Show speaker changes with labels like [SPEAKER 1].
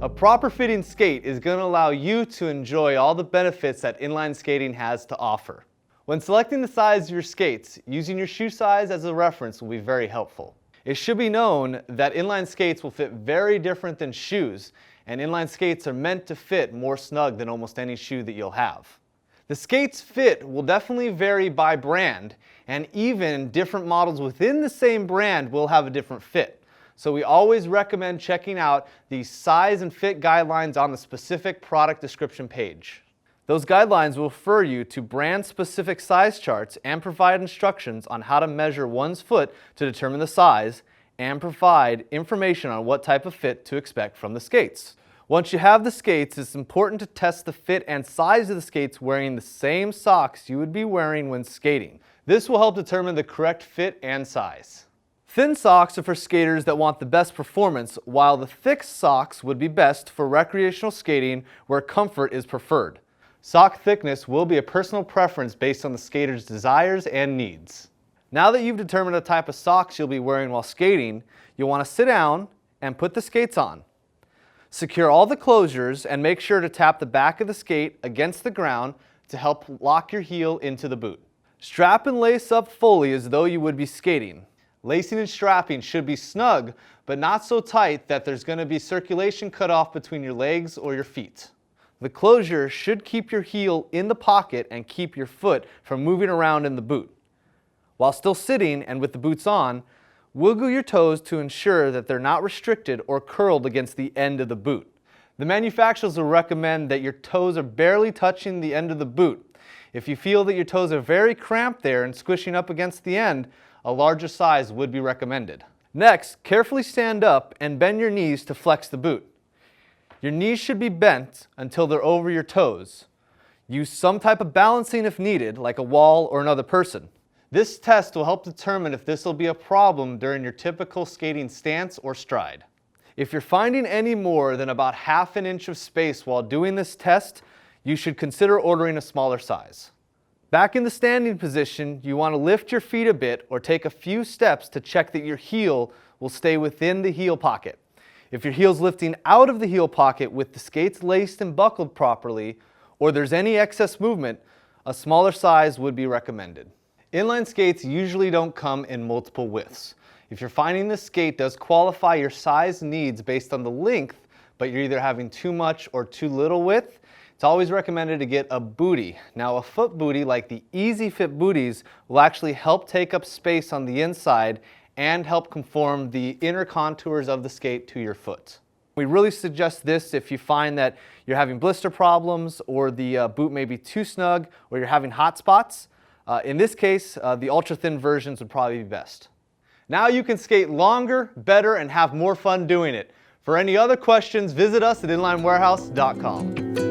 [SPEAKER 1] A proper fitting skate is going to allow you to enjoy all the benefits that inline skating has to offer. When selecting the size of your skates, using your shoe size as a reference will be very helpful. It should be known that inline skates will fit very different than shoes, and inline skates are meant to fit more snug than almost any shoe that you'll have. The skates' fit will definitely vary by brand, and even different models within the same brand will have a different fit. So we always recommend checking out the size and fit guidelines on the specific product description page. Those guidelines will refer you to brand-specific size charts and provide instructions on how to measure one's foot to determine the size and provide information on what type of fit to expect from the skates. Once you have the skates, it's important to test the fit and size of the skates wearing the same socks you would be wearing when skating. This will help determine the correct fit and size. Thin socks are for skaters that want the best performance, while the thick socks would be best for recreational skating where comfort is preferred. Sock thickness will be a personal preference based on the skater's desires and needs. Now that you've determined the type of socks you'll be wearing while skating, you'll want to sit down and put the skates on. Secure all the closures and make sure to tap the back of the skate against the ground to help lock your heel into the boot. Strap and lace up fully as though you would be skating. Lacing and strapping should be snug, but not so tight that there's going to be circulation cut off between your legs or your feet. The closure should keep your heel in the pocket and keep your foot from moving around in the boot. While still sitting and with the boots on, wiggle your toes to ensure that they're not restricted or curled against the end of the boot. The manufacturers will recommend that your toes are barely touching the end of the boot. If you feel that your toes are very cramped there and squishing up against the end, a larger size would be recommended. Next, carefully stand up and bend your knees to flex the boot. Your knees should be bent until they're over your toes. Use some type of balancing if needed, like a wall or another person. This test will help determine if this will be a problem during your typical skating stance or stride. If you're finding any more than about ½ an inch of space while doing this test, you should consider ordering a smaller size. Back in the standing position, you want to lift your feet a bit or take a few steps to check that your heel will stay within the heel pocket. If your heel's lifting out of the heel pocket with the skates laced and buckled properly, or there's any excess movement, a smaller size would be recommended. Inline skates usually don't come in multiple widths. If you're finding this skate does qualify your size needs based on the length, but you're either having too much or too little width, it's always recommended to get a bootie. Now a foot bootie like the Easy Fit booties will actually help take up space on the inside and help conform the inner contours of the skate to your foot. We really suggest this if you find that you're having blister problems or the boot may be too snug or you're having hot spots. In this case, the ultra thin versions would probably be best. Now you can skate longer, better, and have more fun doing it. For any other questions, visit us at inlinewarehouse.com.